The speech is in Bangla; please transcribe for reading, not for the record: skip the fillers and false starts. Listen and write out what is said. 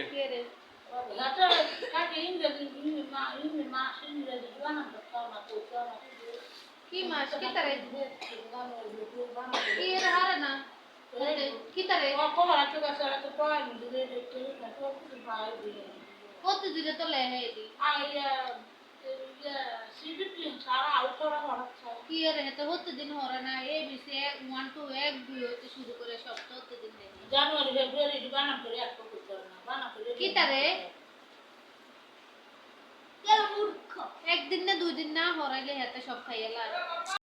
কে রে কি মাছ কি তারে কি এর হারে না কি তারে কত দিলে তো লেহে দি কি রে তো হতে দিন হরে না এ বিসি 1 2 1 2 হতে শুরু করে সব তো হতে দিন জানুয়ারি ফেব্রুয়ারি বানা করে এক করতে না বানা করে কি তারে একদিন না দুই দিন না হরাইলে হাতে সব খাইয়া লাগে